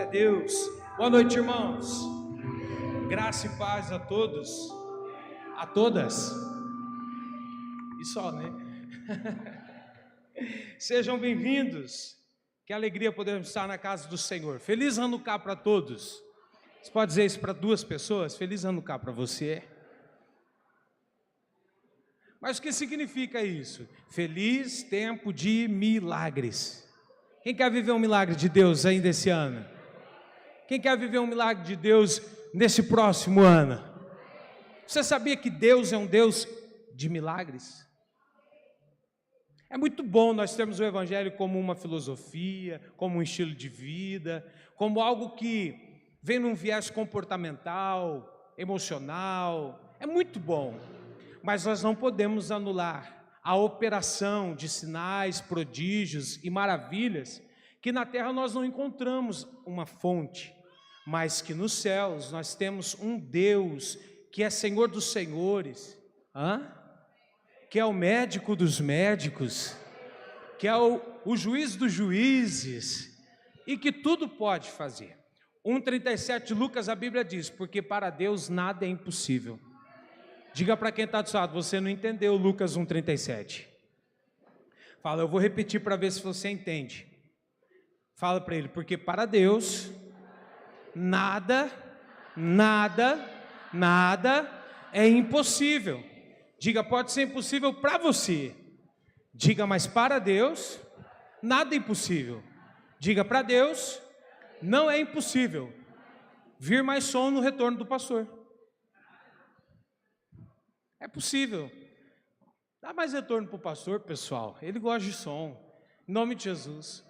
Glória a Deus. Boa noite, irmãos. Graça e paz a todos, a todas. E só, né? Sejam bem-vindos. Que alegria podermos estar na casa do Senhor. Feliz Hanukkah para todos. Você pode dizer isso para duas pessoas? Feliz Hanukkah para você. Mas o que significa isso? Feliz tempo de milagres. Quem quer viver um milagre de Deus ainda esse ano? Quem quer viver um milagre de Deus nesse próximo ano? Você sabia que Deus é um Deus de milagres? É muito bom nós termos o Evangelho como uma filosofia, como um estilo de vida, como algo que vem num viés comportamental, emocional. É muito bom, mas nós não podemos anular a operação de sinais, prodígios e maravilhas que na terra nós não encontramos uma fonte, mas que nos céus nós temos um Deus que é Senhor dos senhores, que é o médico dos médicos, que é o juiz dos juízes e que tudo pode fazer. 1,37 de Lucas, a Bíblia diz, porque para Deus nada é impossível. Diga para quem está do seu lado, você não entendeu Lucas 1,37. Fala, eu vou repetir para ver se você entende. Fala para ele, porque para Deus nada é impossível. Diga, pode ser impossível para você. Diga, mas para Deus nada é impossível. Diga, para Deus não é impossível vir mais som no retorno do pastor. É possível. Dá mais retorno para o pastor, pessoal. Ele gosta de som. Em nome de Jesus.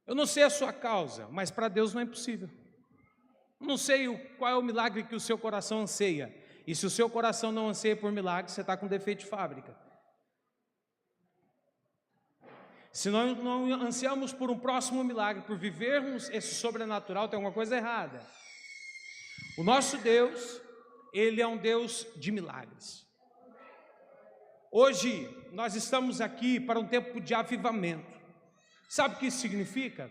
Eu não sei a sua causa, mas para Deus não é impossível. Não sei qual é o milagre que o seu coração anseia. E se o seu coração não anseia por milagre, você está com defeito de fábrica. Se nós não ansiamos por um próximo milagre, por vivermos esse sobrenatural, tem alguma coisa errada. O nosso Deus, Ele é um Deus de milagres. Hoje, nós estamos aqui para um tempo de avivamento. Sabe o que isso significa?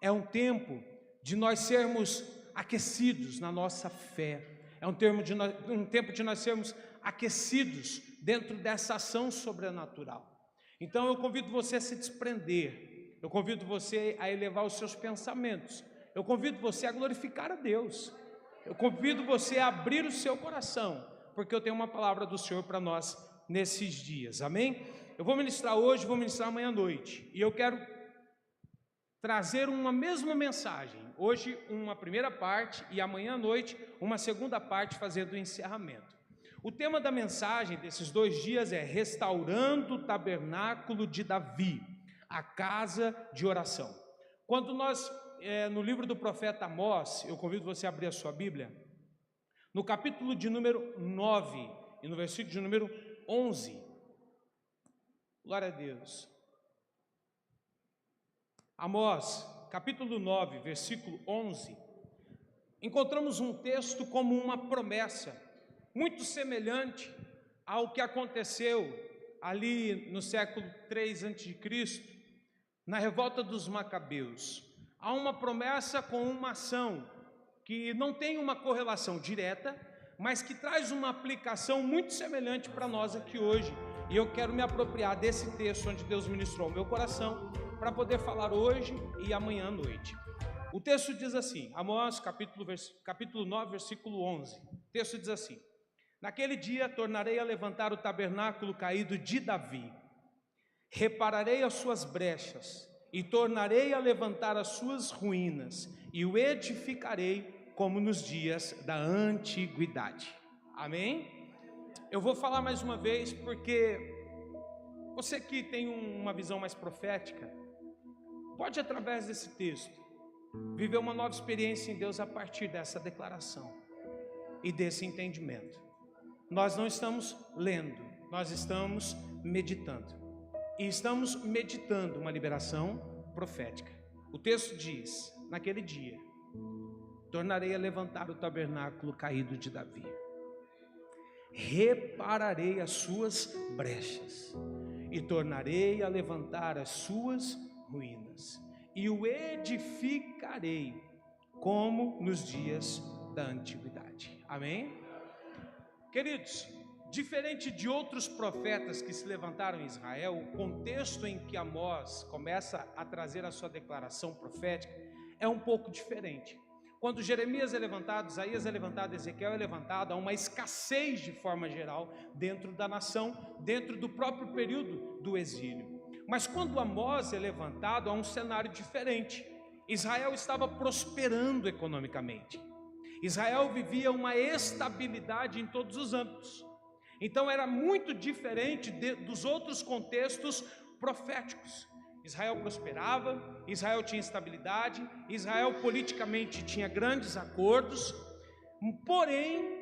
É um tempo de nós sermos aquecidos na nossa fé. É um tempo de nós sermos aquecidos dentro dessa ação sobrenatural. Então eu convido você a se desprender. Eu convido você a elevar os seus pensamentos. Eu convido você a glorificar a Deus. Eu convido você a abrir o seu coração, porque eu tenho uma palavra do Senhor para nós nesses dias, amém? Eu vou ministrar hoje, vou ministrar amanhã à noite, e eu quero trazer uma mesma mensagem, hoje uma primeira parte e amanhã à noite uma segunda parte fazendo o encerramento. O tema da mensagem desses 2 dias é restaurando o tabernáculo de Davi, a casa de oração. Quando nós, no livro do profeta Amós, eu convido você a abrir a sua Bíblia, no capítulo de número 9 e no versículo de número 11, glória a Deus. Amós, capítulo 9, versículo 11, encontramos um texto como uma promessa, muito semelhante ao que aconteceu ali no século 3 a.C., na revolta dos Macabeus. Há uma promessa com uma ação que não tem uma correlação direta, mas que traz uma aplicação muito semelhante para nós aqui hoje. E eu quero me apropriar desse texto onde Deus ministrou ao meu coração para poder falar hoje e amanhã à noite. O texto diz assim, Amós capítulo 9, versículo 11. O texto diz assim: naquele dia tornarei a levantar o tabernáculo caído de Davi, repararei as suas brechas e tornarei a levantar as suas ruínas e o edificarei como nos dias da antiguidade. Amém? Eu vou falar mais uma vez porque você que tem uma visão mais profética pode, através desse texto, viver uma nova experiência em Deus a partir dessa declaração e desse entendimento. Nós não estamos lendo, nós estamos meditando. E estamos meditando uma liberação profética. O texto diz, naquele dia, tornarei a levantar o tabernáculo caído de Davi. Repararei as suas brechas e tornarei a levantar as suas ruínas. E o edificarei como nos dias da antiguidade. Amém? Queridos, diferente de outros profetas que se levantaram em Israel, o contexto em que Amós começa a trazer a sua declaração profética é um pouco diferente. Quando Jeremias é levantado, Isaías é levantado, Ezequiel é levantado, há uma escassez de forma geral dentro da nação, dentro do próprio período do exílio. Mas quando Amós é levantado, há um cenário diferente. Israel estava prosperando economicamente. Israel vivia uma estabilidade em todos os âmbitos. Então era muito diferente dos outros contextos proféticos. Israel prosperava, Israel tinha estabilidade, Israel politicamente tinha grandes acordos, porém,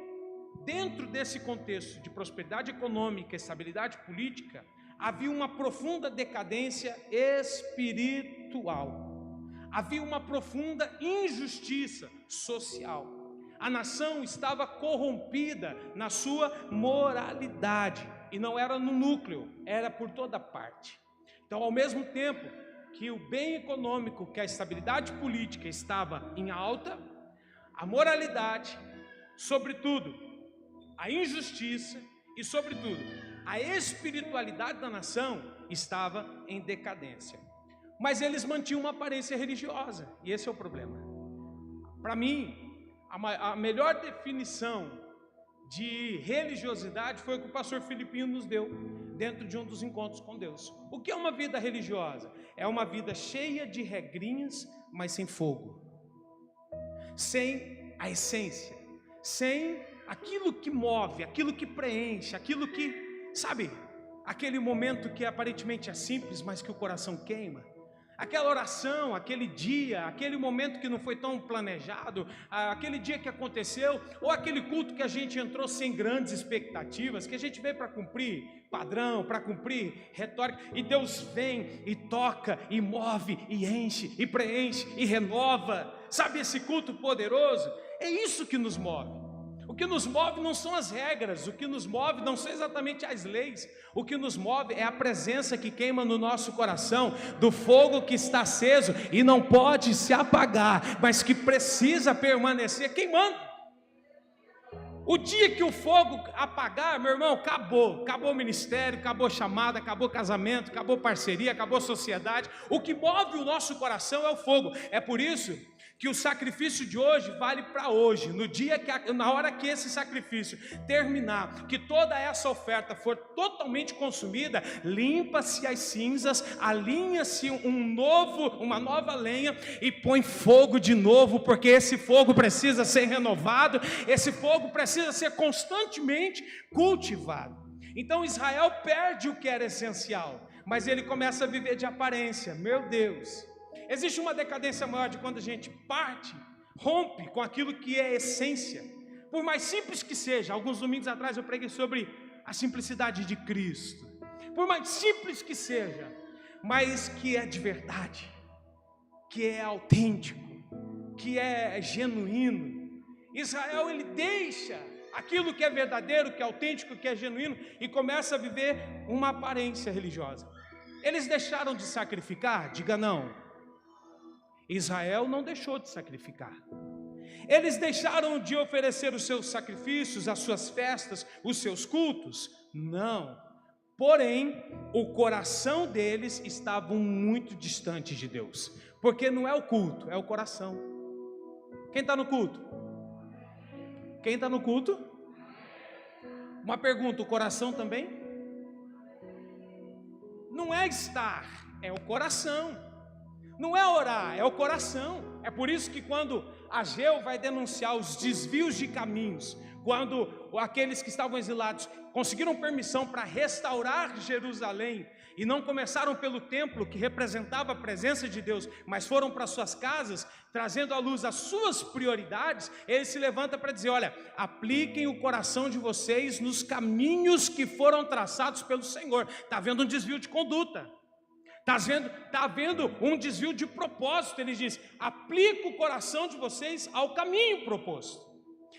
dentro desse contexto de prosperidade econômica e estabilidade política, havia uma profunda decadência espiritual, havia uma profunda injustiça social. A nação estava corrompida na sua moralidade, e não era no núcleo, era por toda parte. Então, ao mesmo tempo que o bem econômico, que a estabilidade política estava em alta, a moralidade, sobretudo, a injustiça e, sobretudo, a espiritualidade da nação estava em decadência. Mas eles mantinham uma aparência religiosa, e esse é o problema. Para mim, a melhor definição de religiosidade foi o que o pastor Filipinho nos deu dentro de um dos encontros com Deus. O que é uma vida religiosa? É uma vida cheia de regrinhas, mas sem fogo, sem a essência, sem aquilo que move, aquilo que preenche, aquilo que, sabe, aquele momento que aparentemente é simples, mas que o coração queima. Aquela oração, aquele dia, aquele momento que não foi tão planejado, aquele dia que aconteceu, ou aquele culto que a gente entrou sem grandes expectativas, que a gente veio para cumprir padrão, para cumprir retórica, e Deus vem e toca, e move, e enche, e preenche, e renova. Sabe esse culto poderoso? É isso que nos move. O que nos move não são as regras, o que nos move não são exatamente as leis, o que nos move é a presença que queima no nosso coração, do fogo que está aceso e não pode se apagar, mas que precisa permanecer queimando. O dia que o fogo apagar, meu irmão, acabou o ministério, acabou a chamada, acabou o casamento, acabou parceria, acabou a sociedade. O que move o nosso coração é o fogo. É por isso que o sacrifício de hoje vale para hoje, no dia que, na hora que esse sacrifício terminar, que toda essa oferta for totalmente consumida, limpa-se as cinzas, alinha-se uma nova lenha e põe fogo de novo, porque esse fogo precisa ser renovado, esse fogo precisa ser constantemente cultivado. Então Israel perde o que era essencial, mas ele começa a viver de aparência. Meu Deus! Existe uma decadência maior de quando a gente rompe com aquilo que é essência, por mais simples que seja. Alguns domingos atrás eu preguei sobre a simplicidade de Cristo. Por mais simples que seja, mas que é de verdade, que é autêntico, que é genuíno. Israel, ele deixa aquilo que é verdadeiro, que é autêntico, que é genuíno, e começa a viver uma aparência religiosa. Eles deixaram de sacrificar? Diga não. Israel não deixou de sacrificar. Eles deixaram de oferecer os seus sacrifícios, as suas festas, os seus cultos? Não. Porém, o coração deles estava muito distante de Deus, porque não é o culto, é o coração. Quem está no culto? Quem está no culto? Uma pergunta: o coração também? Não é estar, é o coração. Não é orar, é o coração. É por isso que quando Ageu vai denunciar os desvios de caminhos, quando aqueles que estavam exilados conseguiram permissão para restaurar Jerusalém, e não começaram pelo templo, que representava a presença de Deus, mas foram para suas casas, trazendo à luz as suas prioridades, ele se levanta para dizer: olha, apliquem o coração de vocês nos caminhos que foram traçados pelo Senhor. Está havendo um desvio de conduta. Está havendo um desvio de propósito. Ele diz: aplica o coração de vocês ao caminho proposto.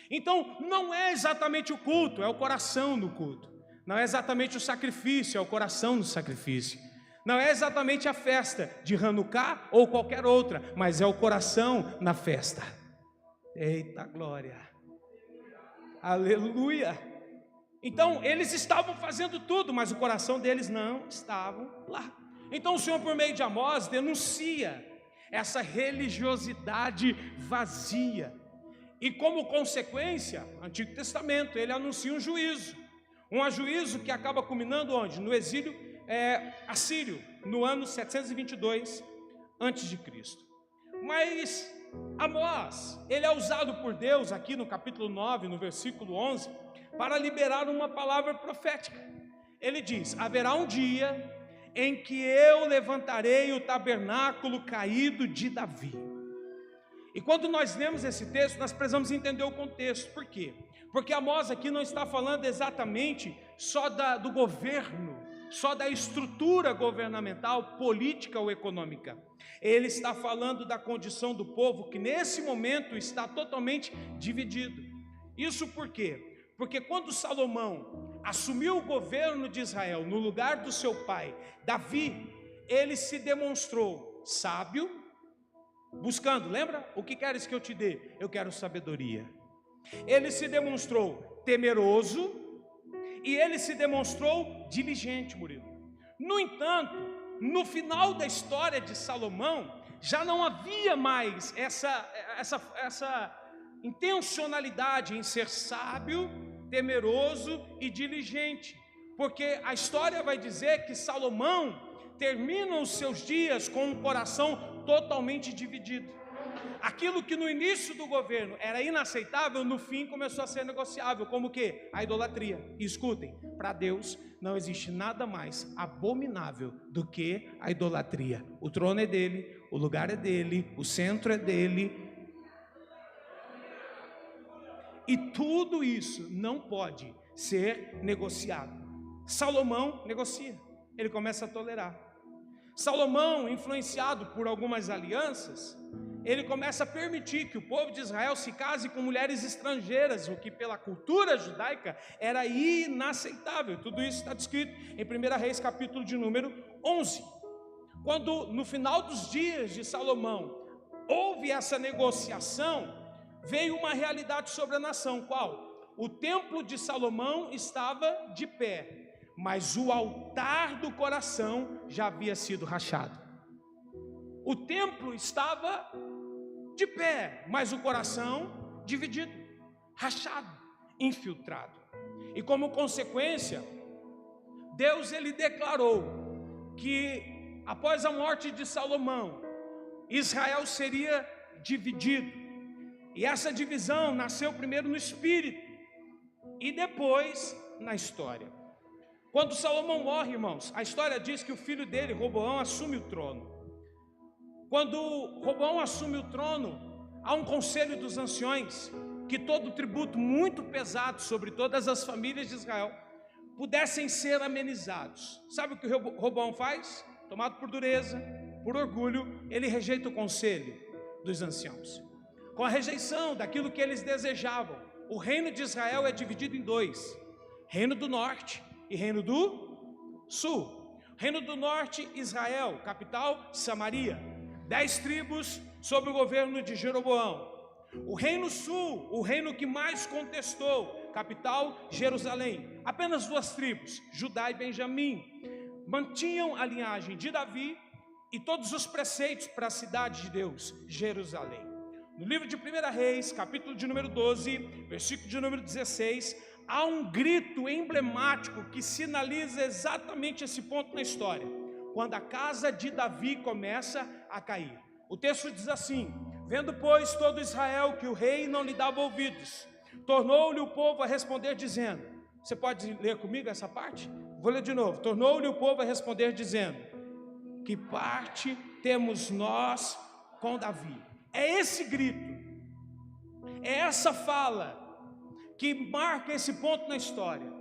Então, não é exatamente o culto, é o coração do culto. Não é exatamente o sacrifício, é o coração do sacrifício. Não é exatamente a festa de Hanukkah ou qualquer outra, mas é o coração na festa. Eita glória! Aleluia! Então, eles estavam fazendo tudo, mas o coração deles não estava lá. Então, o Senhor, por meio de Amós, denuncia essa religiosidade vazia. E como consequência, Antigo Testamento, ele anuncia um juízo que acaba culminando onde? No exílio assírio, no ano 722 a.C. Mas Amós, ele é usado por Deus aqui no capítulo 9, no versículo 11, para liberar uma palavra profética. Ele diz: haverá um dia em que eu levantarei o tabernáculo caído de Davi. E quando nós lemos esse texto, nós precisamos entender o contexto. Por quê? Porque Amós aqui não está falando exatamente só do governo, só da estrutura governamental, política ou econômica. Ele está falando da condição do povo que nesse momento está totalmente dividido. Isso por quê? Porque quando Salomão assumiu o governo de Israel no lugar do seu pai, Davi, ele se demonstrou sábio, buscando, lembra? O que queres que eu te dê? Eu quero sabedoria. Ele se demonstrou temeroso e ele se demonstrou diligente, Murilo. No entanto, no final da história de Salomão, já não havia mais essa intencionalidade em ser sábio, temeroso e diligente, porque a história vai dizer que Salomão termina os seus dias com um coração totalmente dividido. Aquilo que no início do governo era inaceitável, no fim começou a ser negociável, como o quê? A idolatria. E escutem, para Deus não existe nada mais abominável do que a idolatria. O trono é dele, o lugar é dele, o centro é dele. E tudo isso não pode ser negociado. Salomão negocia, ele começa a tolerar. Salomão, influenciado por algumas alianças, ele começa a permitir que o povo de Israel se case com mulheres estrangeiras, o que pela cultura judaica era inaceitável. Tudo isso está descrito em 1 Reis, capítulo de número 11. Quando no final dos dias de Salomão houve essa negociação, veio uma realidade sobre a nação. Qual? O templo de Salomão estava de pé, mas o altar do coração já havia sido rachado. O templo estava de pé, mas o coração dividido, rachado, infiltrado. E como consequência, Deus ele declarou que após a morte de Salomão, Israel seria dividido. E essa divisão nasceu primeiro no espírito e depois na história. Quando Salomão morre, irmãos, a história diz que o filho dele, Roboão, assume o trono. Quando Roboão assume o trono, há um conselho dos anciões, que todo tributo muito pesado sobre todas as famílias de Israel pudessem ser amenizados. Sabe o que Roboão faz? Tomado por dureza, por orgulho, ele rejeita o conselho dos anciãos. Com a rejeição daquilo que eles desejavam, o reino de Israel é dividido em dois: reino do norte e reino do sul. Reino do norte, Israel, capital Samaria, 10 tribos sob o governo de Jeroboão. O reino sul, o reino que mais contestou, capital Jerusalém, apenas 2 tribos, Judá e Benjamim, mantinham a linhagem de Davi e todos os preceitos para a cidade de Deus, Jerusalém. No livro de 1 Reis, capítulo de número 12, versículo de número 16, há um grito emblemático que sinaliza exatamente esse ponto na história, quando a casa de Davi começa a cair. O texto diz assim: vendo, pois, todo Israel que o rei não lhe dava ouvidos, tornou-lhe o povo a responder dizendo, você pode ler comigo essa parte? Vou ler de novo. Tornou-lhe o povo a responder dizendo, que parte temos nós com Davi? É esse grito, é essa fala que marca esse ponto na história.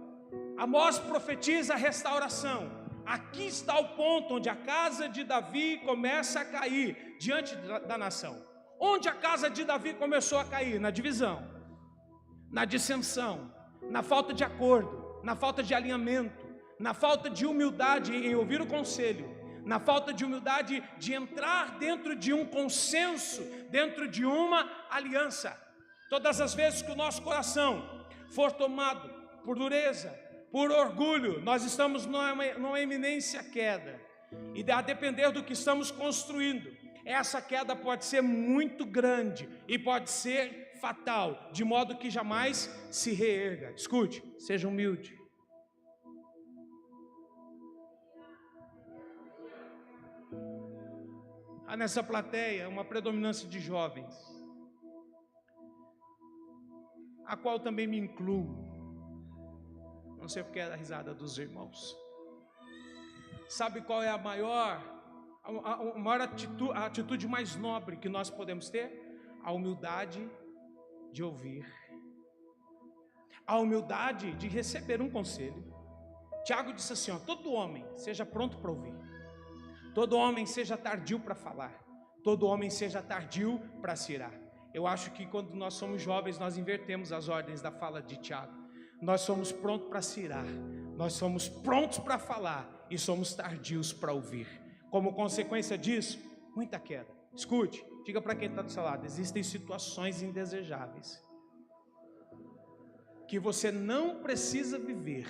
Amós profetiza a restauração. Aqui está o ponto onde a casa de Davi começa a cair diante da nação. Onde a casa de Davi começou a cair? Na divisão, na dissensão, na falta de acordo, na falta de alinhamento, na falta de humildade em ouvir o conselho, na falta de humildade de entrar dentro de um consenso, dentro de uma aliança. Todas as vezes que o nosso coração for tomado por dureza, por orgulho, nós estamos numa iminência queda. E a depender do que estamos construindo, essa queda pode ser muito grande e pode ser fatal, de modo que jamais se reerga. Escute, seja humilde. Há nessa plateia uma predominância de jovens, a qual também me incluo. Não sei porque é a risada dos irmãos. Sabe qual é a maior atitude, a atitude mais nobre que nós podemos ter? A humildade de ouvir, a humildade de receber um conselho. Tiago disse assim, ó, todo homem seja pronto para ouvir, todo homem seja tardio para falar, todo homem seja tardio para se irar. Eu acho que quando nós somos jovens, nós invertemos as ordens da fala de Tiago. Nós somos prontos para se irar, nós somos prontos para falar e somos tardios para ouvir. Como consequência disso, muita queda. Escute, diga para quem está do seu lado, existem situações indesejáveis que você não precisa viver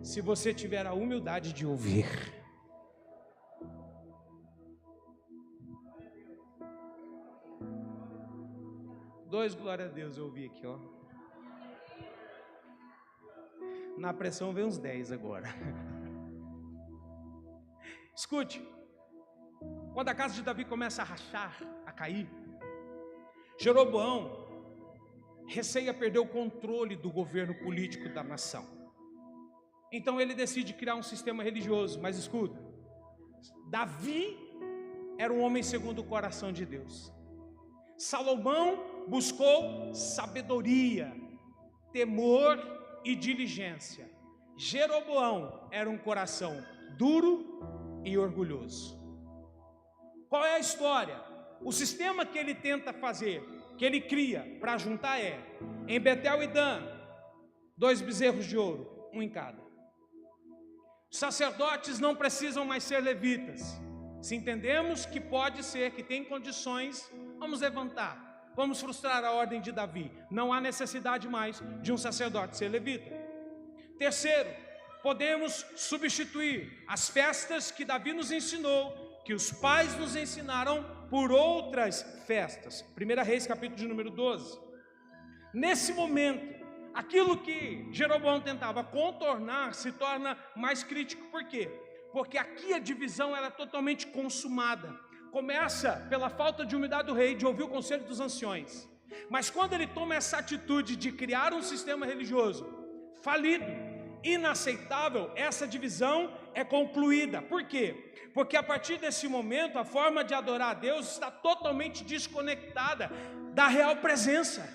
se você tiver a humildade de ouvir. Dois, glória a Deus, eu ouvi aqui, ó. Na pressão vem uns 10 agora. Escute, quando a casa de Davi começa a rachar, a cair, Jeroboão receia perder o controle do governo político da nação. Então ele decide criar um sistema religioso. Mas escuta, Davi era um homem segundo o coração de Deus. Salomão buscou sabedoria, temor e diligência. Jeroboão era um coração duro e orgulhoso. Qual é a história? O sistema que ele tenta fazer, que ele cria para juntar em Betel e Dan, 2 bezerros de ouro, um em cada. Os sacerdotes não precisam mais ser levitas. Se entendemos que pode ser, que tem condições, vamos levantar, vamos frustrar a ordem de Davi. Não há necessidade mais de um sacerdote ser levita. Terceiro, podemos substituir as festas que Davi nos ensinou, que os pais nos ensinaram, por outras festas. 1 Reis, capítulo de número 12. Nesse momento, aquilo que Jeroboão tentava contornar se torna mais crítico. Por quê? Porque aqui a divisão era totalmente consumada. Começa pela falta de humildade do rei, de ouvir o conselho dos anciões. Mas quando ele toma essa atitude de criar um sistema religioso falido, inaceitável, essa divisão é concluída. Por quê? Porque a partir desse momento a forma de adorar a Deus está totalmente desconectada da real presença.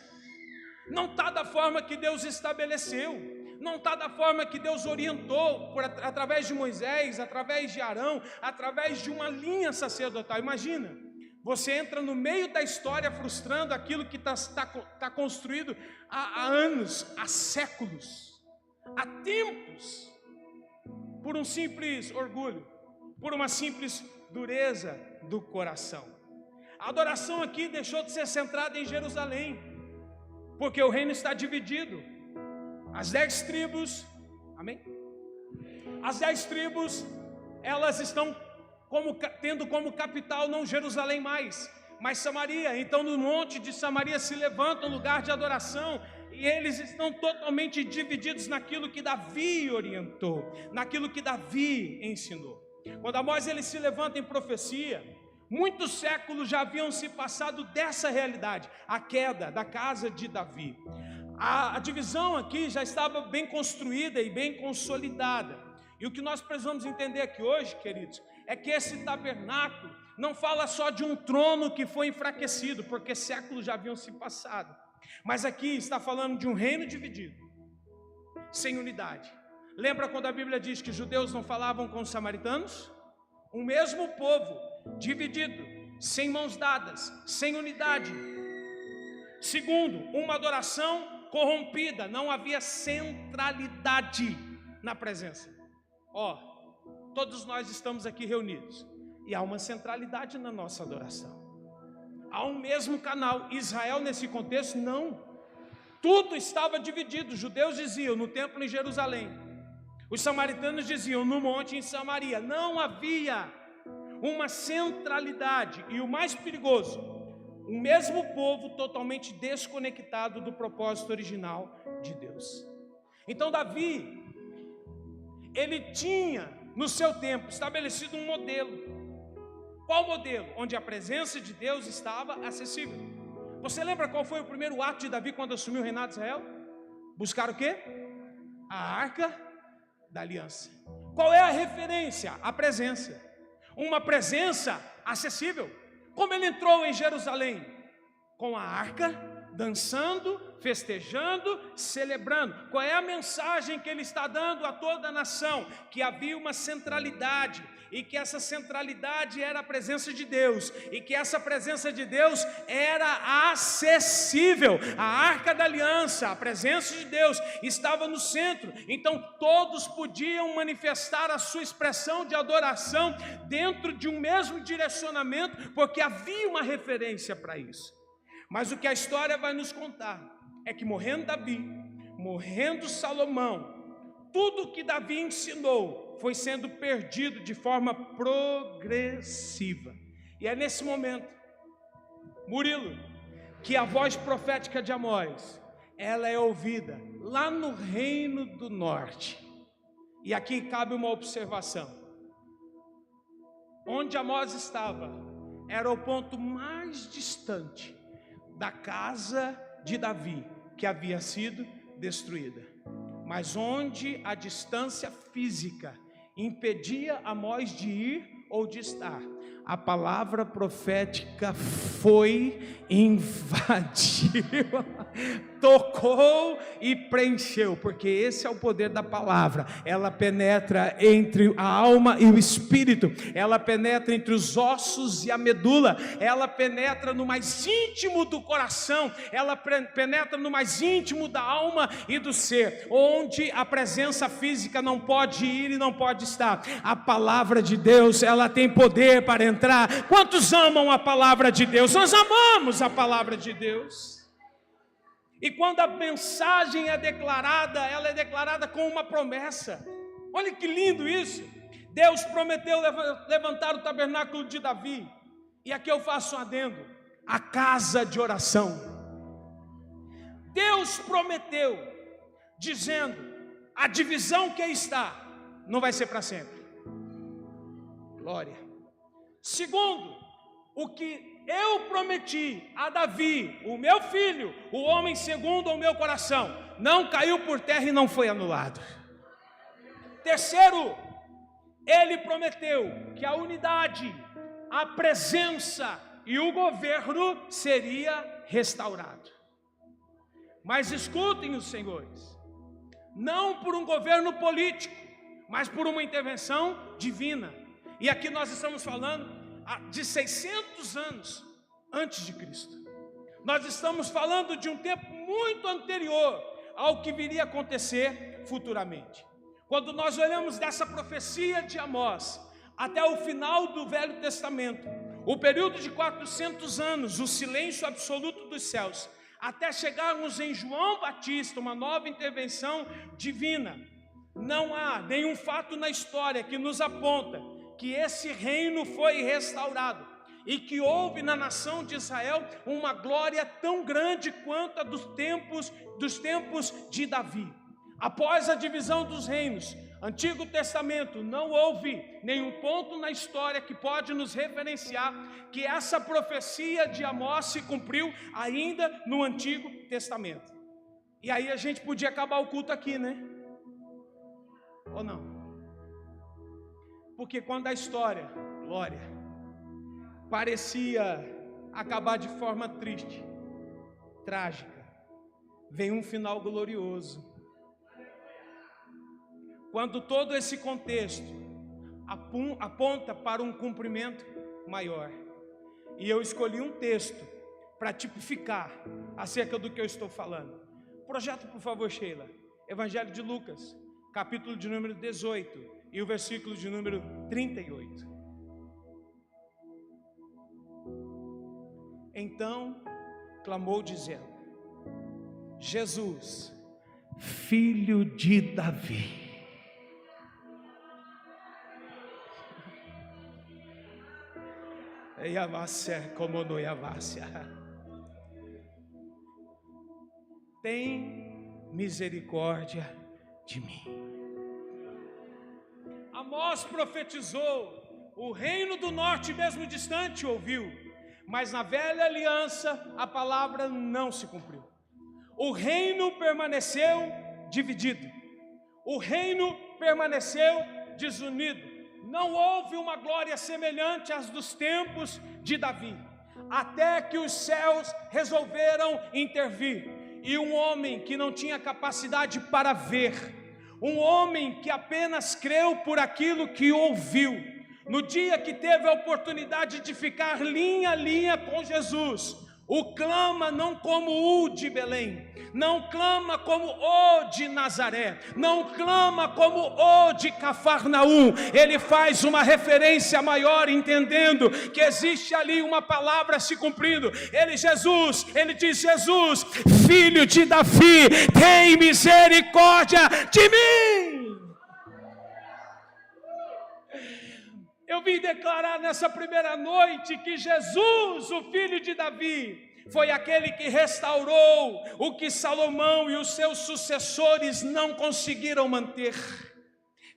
Não está da forma que Deus estabeleceu, não está da forma que Deus orientou, através de Moisés, através de Arão, através de uma linha sacerdotal. Imagina, você entra no meio da história frustrando aquilo que está construído há anos, há séculos, há tempos, por um simples orgulho, por uma simples dureza do coração. A adoração aqui deixou de ser centrada em Jerusalém, porque o reino está dividido. As 10 tribos, amém? As 10 tribos, elas estão tendo como capital não Jerusalém mais, mas Samaria. Então no monte de Samaria se levanta um lugar de adoração, e eles estão totalmente divididos naquilo que Davi orientou, naquilo que Davi ensinou. Quando Amós ele se levanta em profecia, muitos séculos já haviam se passado dessa realidade, a queda da casa de Davi. A divisão aqui já estava bem construída e bem consolidada. E o que nós precisamos entender aqui hoje, queridos, é que esse tabernáculo não fala só de um trono que foi enfraquecido, porque séculos já haviam se passado. Mas aqui está falando de um reino dividido, sem unidade. Lembra quando a Bíblia diz que os judeus não falavam com os samaritanos? O mesmo povo, dividido, sem mãos dadas, sem unidade. Segundo, uma adoração corrompida, não havia centralidade na presença. Todos nós estamos aqui reunidos, e há uma centralidade na nossa adoração. há um mesmo canal. Israel, nesse contexto, não. Tudo estava dividido. Os judeus diziam no templo em Jerusalém, os samaritanos diziam no monte em Samaria. Não havia uma centralidade. E o mais perigoso, o mesmo povo totalmente desconectado do propósito original de Deus. Então Davi, ele tinha no seu tempo estabelecido um modelo. Qual modelo? Onde a presença de Deus estava acessível. Você lembra qual foi o primeiro ato de Davi quando assumiu o reinado de Israel? Buscar o quê? A arca da aliança. Qual é a referência? A presença. Uma presença acessível. Como ele entrou em Jerusalém? Com a arca, dançando, festejando, celebrando. Qual é a mensagem que ele está dando a toda a nação? Que havia uma centralidade, e que essa centralidade era a presença de Deus, e que essa presença de Deus era acessível. A arca da aliança, a presença de Deus estava no centro, então todos podiam manifestar a sua expressão de adoração dentro de um mesmo direcionamento, porque havia uma referência para isso. Mas o que a história vai nos contar é que morrendo Davi, morrendo Salomão, tudo que Davi ensinou foi sendo perdido de forma progressiva. E é nesse momento, Murilo, que a voz profética de Amós, ela é ouvida lá no Reino do Norte. E aqui cabe uma observação. Onde Amós estava, era o ponto mais distante da casa de Davi, que havia sido destruída. Mas onde a distância física impedia Amós de ir ou de estar, a palavra profética foi, invadiu, tocou e preencheu, porque esse é o poder da palavra. Ela penetra entre a alma e o espírito, ela penetra entre os ossos e a medula, ela penetra no mais íntimo do coração, ela penetra no mais íntimo da alma e do ser, onde a presença física não pode ir e não pode estar. A palavra de Deus, ela tem poder para entrar. Quantos amam a palavra de Deus? Nós amamos a palavra de Deus. E quando a mensagem é declarada, ela é declarada com uma promessa. Olha que lindo isso. Deus prometeu levantar o tabernáculo de Davi. E aqui eu faço um adendo: a casa de oração. Deus prometeu, dizendo: a divisão que aí está não vai ser para sempre. Glória. Segundo, o que eu prometi a Davi, o meu filho, o homem segundo o meu coração, não caiu por terra e não foi anulado. Terceiro, ele prometeu que a unidade, a presença e o governo seria restaurado. Mas escutem os senhores, não por um governo político, mas por uma intervenção divina. E aqui nós estamos falando de 600 anos antes de Cristo. Nós estamos falando de um tempo muito anterior ao que viria a acontecer futuramente. Quando nós olhamos dessa profecia de Amós até o final do Velho Testamento, o período de 400 anos, o silêncio absoluto dos céus, até chegarmos em João Batista, uma nova intervenção divina, não há nenhum fato na história que nos aponta que esse reino foi restaurado e que houve na nação de Israel uma glória tão grande quanto a dos tempos de Davi. Após a divisão dos reinos, Antigo Testamento, não houve nenhum ponto na história que pode nos referenciar que essa profecia de Amós se cumpriu ainda no Antigo Testamento. E aí a gente podia acabar o culto aqui, né? Ou não? Porque quando a história, glória, parecia acabar de forma triste, trágica, vem um final glorioso. Quando todo esse contexto aponta para um cumprimento maior. E eu escolhi um texto para tipificar acerca do que eu estou falando. Projeto, por favor, Sheila. Evangelho de Lucas, capítulo de número 18 e o versículo de número 38. Então clamou dizendo: Jesus, filho de Davi, tem misericórdia de mim. Amós profetizou, o reino do norte, mesmo distante, ouviu, mas na velha aliança a palavra não se cumpriu. O reino permaneceu dividido, o reino permaneceu desunido. Não houve uma glória semelhante às dos tempos de Davi, até que os céus resolveram intervir, e um homem que não tinha capacidade para ver, um homem que apenas creu por aquilo que ouviu, no dia que teve a oportunidade de ficar linha a linha com Jesus, o clama não como o de Belém, não clama como o de Nazaré, não clama como o de Cafarnaum. Ele faz uma referência maior, entendendo que existe ali uma palavra se cumprindo. Ele diz: Jesus, filho de Davi, tem misericórdia de mim. Eu vim declarar nessa primeira noite que Jesus, o filho de Davi, foi aquele que restaurou o que Salomão e os seus sucessores não conseguiram manter.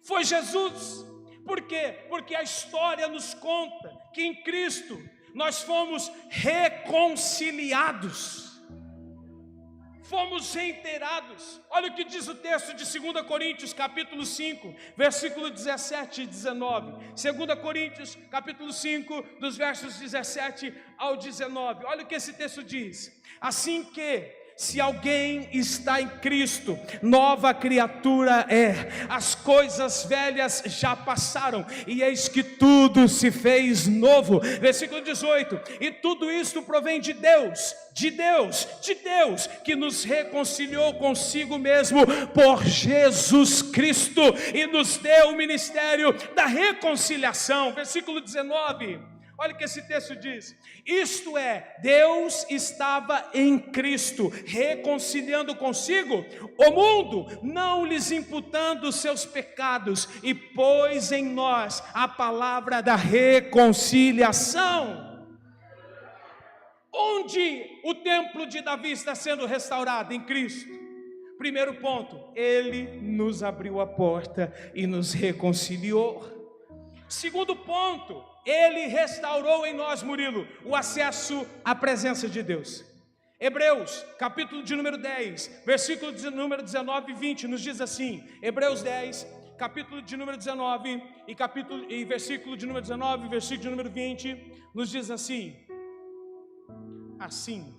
Foi Jesus. Por quê? Porque a história nos conta que em Cristo nós fomos reconciliados, fomos reiterados. Olha o que diz o texto de 2 Coríntios capítulo 5, versículo 17 e 19. 2 Coríntios capítulo 5, dos versos 17 ao 19. Olha o que esse texto diz: assim que, se alguém está em Cristo, nova criatura é, as coisas velhas já passaram, e eis que tudo se fez novo. Versículo 18, e tudo isto provém de Deus, que nos reconciliou consigo mesmo por Jesus Cristo, e nos deu o ministério da reconciliação. Versículo 19, olha o que esse texto diz: isto é, Deus estava em Cristo, reconciliando consigo o mundo, não lhes imputando os seus pecados, e pôs em nós a palavra da reconciliação. Onde o templo de Davi está sendo restaurado? Em Cristo. Primeiro ponto, Ele nos abriu a porta e nos reconciliou. Segundo ponto, Ele restaurou em nós, Murilo, o acesso à presença de Deus. Hebreus, capítulo de número 10, versículo de número 19 e 20, nos diz assim. Hebreus 10, capítulo de número 19 e versículo de número 19, versículo de número 20, nos diz assim: assim,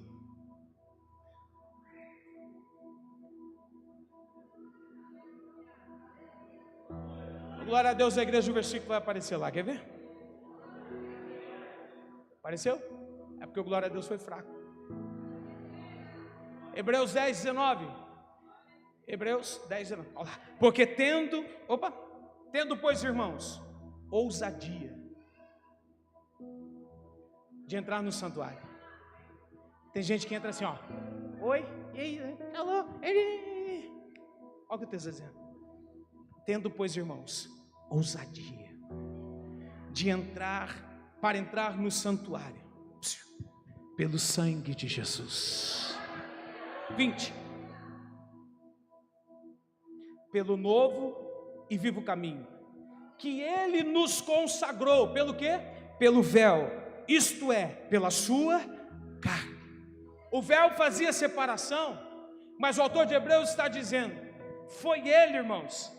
glória a Deus, a igreja, o versículo vai aparecer lá, quer ver? Apareceu? É porque o glória a Deus foi fraco. Hebreus 10, 19. Hebreus 10, 19. Olha lá. Porque tendo, pois, irmãos, ousadia de entrar no santuário. Tem gente que entra assim, ó. Oi, e aí, alô, olha o que o texto está dizendo. Tendo, pois, irmãos, ousadia de entrar, para entrar no santuário, pelo sangue de Jesus. 20. Pelo novo e vivo caminho, que Ele nos consagrou, pelo quê? Pelo véu, isto é, pela sua carne. O véu fazia separação, mas o autor de Hebreus está dizendo, foi Ele, irmãos,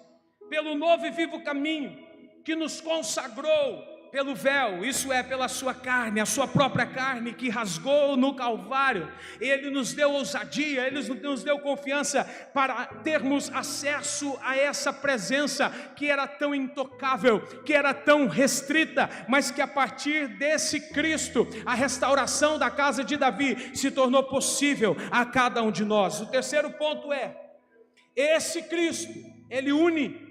pelo novo e vivo caminho, que nos consagrou pelo véu, isso é, pela sua carne, a sua própria carne que rasgou no Calvário. Ele nos deu ousadia, Ele nos deu confiança para termos acesso a essa presença que era tão intocável, que era tão restrita, mas que a partir desse Cristo, a restauração da casa de Davi se tornou possível a cada um de nós. O terceiro ponto é, esse Cristo, Ele une.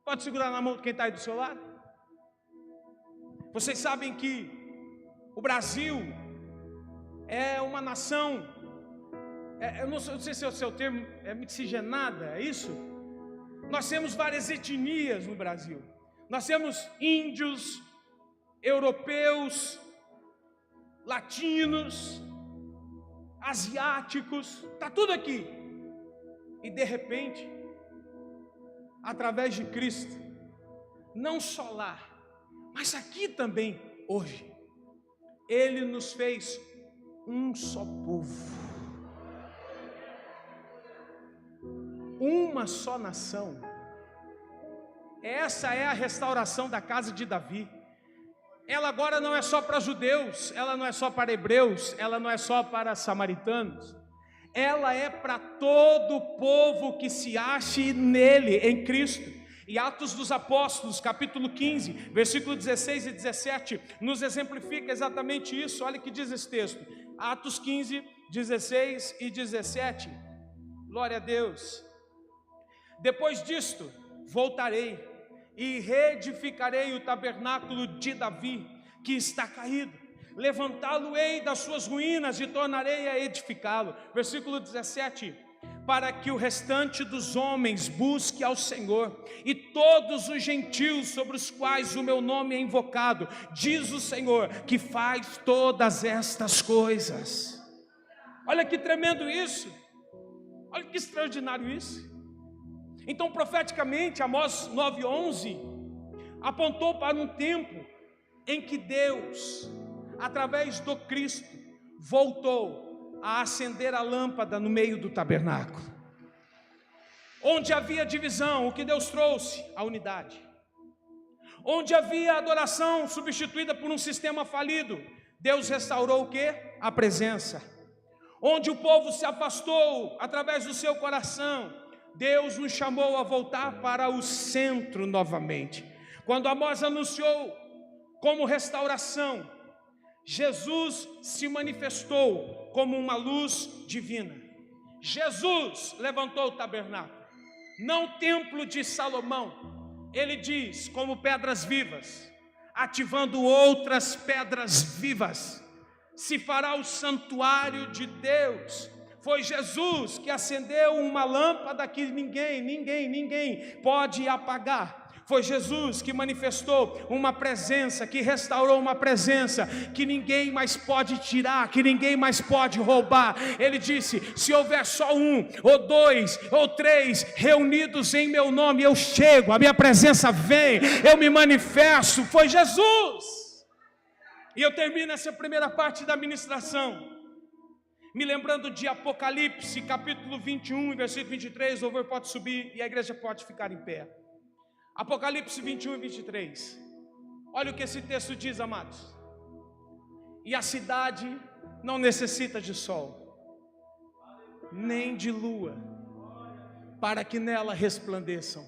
Pode segurar na mão de quem está aí do seu lado? Vocês sabem que o Brasil é uma nação, eu não sei se é o seu termo, é miscigenada, é isso? Nós temos várias etnias no Brasil. Nós temos índios, europeus, latinos, asiáticos, está tudo aqui. E de repente, através de Cristo, não só lá, mas aqui também, hoje, Ele nos fez um só povo, uma só nação. Essa é a restauração da casa de Davi. Ela agora não é só para judeus, ela não é só para hebreus, ela não é só para samaritanos, ela é para todo o povo que se ache nele, em Cristo. E Atos dos Apóstolos, capítulo 15, versículo 16 e 17, nos exemplifica exatamente isso. Olha o que diz esse texto, Atos 15, 16 e 17, glória a Deus. Depois disto, voltarei e reedificarei o tabernáculo de Davi, que está caído, levantá-lo-ei das suas ruínas e tornarei a edificá-lo. Versículo 17, para que o restante dos homens busque ao Senhor, e todos os gentios sobre os quais o meu nome é invocado, diz o Senhor, que faz todas estas coisas. Olha que tremendo isso, olha que extraordinário isso. Então, profeticamente, Amós 9:11 apontou para um tempo em que Deus, através do Cristo, voltou a acender a lâmpada no meio do tabernáculo. Onde havia divisão, o que Deus trouxe? A unidade. Onde havia adoração substituída por um sistema falido, Deus restaurou o que? A presença. Onde o povo se afastou através do seu coração, Deus nos chamou a voltar para o centro novamente. Quando Amós anunciou como restauração, Jesus se manifestou como uma luz divina. Jesus levantou o tabernáculo, não o templo de Salomão. Ele diz, como pedras vivas, ativando outras pedras vivas, se fará o santuário de Deus. Foi Jesus que acendeu uma lâmpada que ninguém pode apagar. Foi Jesus que manifestou uma presença, que restaurou uma presença que ninguém mais pode tirar, que ninguém mais pode roubar. Ele disse, se houver só um, ou dois, ou três reunidos em meu nome, eu chego, a minha presença vem, eu me manifesto. Foi Jesus. E eu termino essa primeira parte da ministração me lembrando de Apocalipse, capítulo 21, versículo 23, o louvor pode subir e a igreja pode ficar em pé. Apocalipse 21 e 23, olha o que esse texto diz, amados. E a cidade não necessita de sol, nem de lua, para que nela resplandeçam,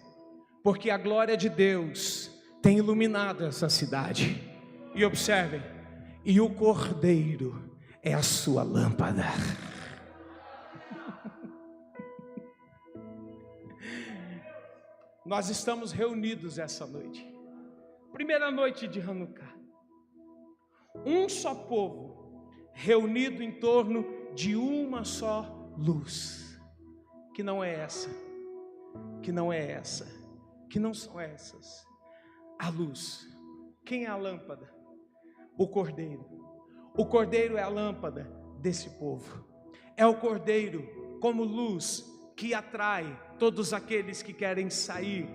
porque a glória de Deus tem iluminado essa cidade. E observem, e o Cordeiro é a sua lâmpada. Nós estamos reunidos essa noite, primeira noite de Hanukkah, um só povo, reunido em torno de uma só luz, que não é essa, que não é essa, que não são essas. A luz, quem é a lâmpada? O Cordeiro. O Cordeiro é a lâmpada desse povo. É o Cordeiro como luz que atrai todos aqueles que querem sair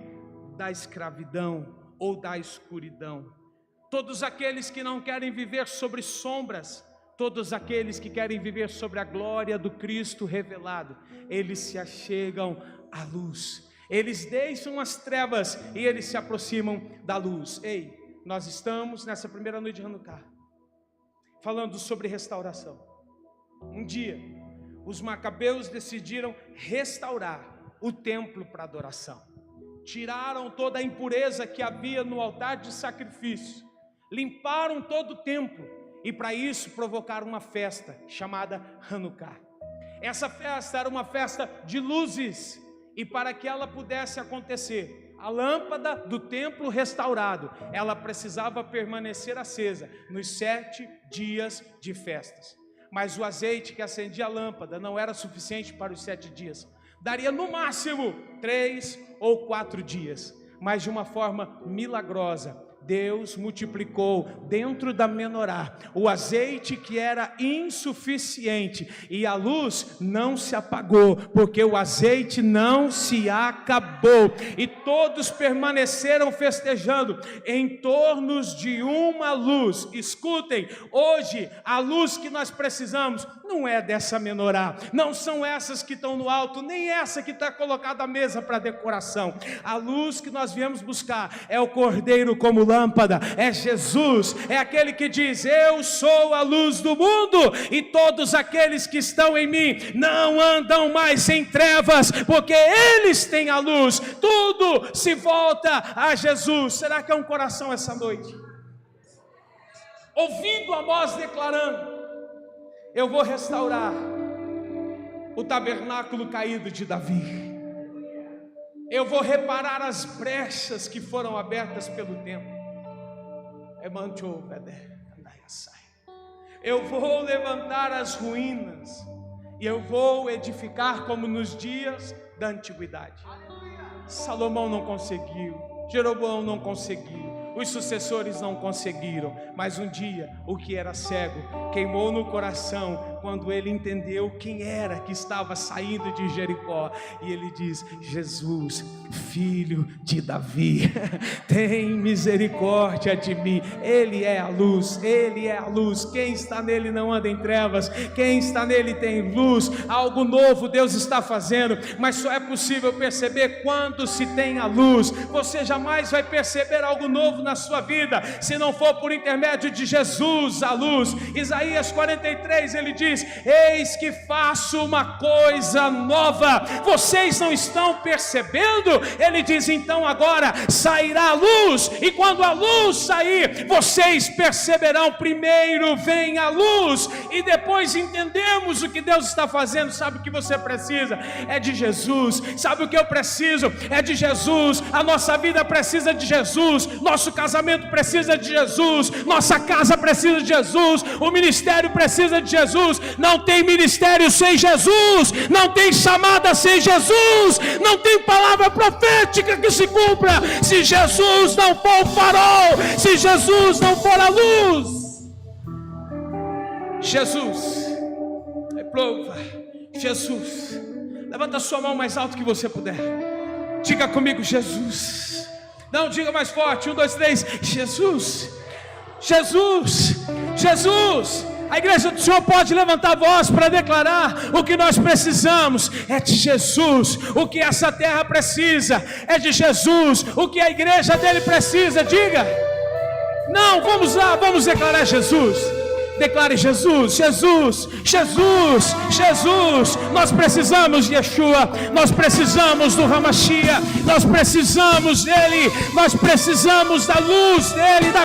da escravidão ou da escuridão. Todos aqueles que não querem viver sobre sombras, todos aqueles que querem viver sobre a glória do Cristo revelado, eles se achegam à luz. Eles deixam as trevas e eles se aproximam da luz. Ei, nós estamos nessa primeira noite de Hanukkah falando sobre restauração. Um dia, os macabeus decidiram restaurar o templo para adoração. Tiraram toda a impureza que havia no altar de sacrifício, limparam todo o templo e para isso provocaram uma festa chamada Hanukkah. Essa festa era uma festa de luzes e para que ela pudesse acontecer, a lâmpada do templo restaurado, ela precisava permanecer acesa nos 7 dias de festas. mas o azeite que acendia a lâmpada não era suficiente para os 7 dias. Daria no máximo 3 ou 4 dias, mas de uma forma milagrosa, Deus multiplicou dentro da menorá o azeite que era insuficiente, e a luz não se apagou, porque o azeite não se acabou, e todos permaneceram festejando em torno de uma luz. Escutem, hoje a luz que nós precisamos não é dessa menorá, não são essas que estão no alto, nem essa que está colocada à mesa para decoração. A luz que nós viemos buscar é o Cordeiro como lâmpada, é Jesus, é aquele que diz: eu sou a luz do mundo, e todos aqueles que estão em mim não andam mais em trevas, porque eles têm a luz. Tudo se volta a Jesus. Será que é um coração essa noite? Ouvindo Amós declarando: eu vou restaurar o tabernáculo caído de Davi, eu vou reparar as brechas que foram abertas pelo tempo, eu vou levantar as ruínas e eu vou edificar como nos dias da antiguidade. Salomão não conseguiu, Jeroboão não conseguiu, os sucessores não conseguiram, mas um dia o que era cego queimou no coração quando ele entendeu quem era que estava saindo de Jericó, e ele diz: Jesus, filho de Davi, tem misericórdia de mim. Ele é a luz, ele é a luz. Quem está nele não anda em trevas, quem está nele tem luz. Algo novo Deus está fazendo, mas só é possível perceber quando se tem a luz. Você jamais vai perceber algo novo na sua vida se não for por intermédio de Jesus, a luz. Isaías 43, ele diz: eis que faço uma coisa nova, vocês não estão percebendo? Ele diz: então agora sairá a luz, e quando a luz sair, vocês perceberão. Primeiro vem a luz, e depois entendemos o que Deus está fazendo. Sabe o que você precisa? É de Jesus. Sabe o que eu preciso? É de Jesus. A nossa vida precisa de Jesus, nosso casamento precisa de Jesus, nossa casa precisa de Jesus, o ministério precisa de Jesus. Não tem ministério sem Jesus, não tem chamada sem Jesus, não tem palavra profética que se cumpra se Jesus não for o farol, se Jesus não for a luz. Jesus, louva Jesus. Levanta a sua mão mais alto que você puder, diga comigo: Jesus. Não, diga mais forte, 1, 2, 3, Jesus, Jesus, Jesus. A igreja do Senhor pode levantar a voz para declarar: o que nós precisamos é de Jesus, o que essa terra precisa é de Jesus, o que a igreja dele precisa. Diga, não, vamos lá, vamos declarar Jesus. Declare Jesus, Jesus, Jesus, Jesus. Nós precisamos de Yeshua, nós precisamos do Hamashia, nós precisamos dele, nós precisamos da luz dele, da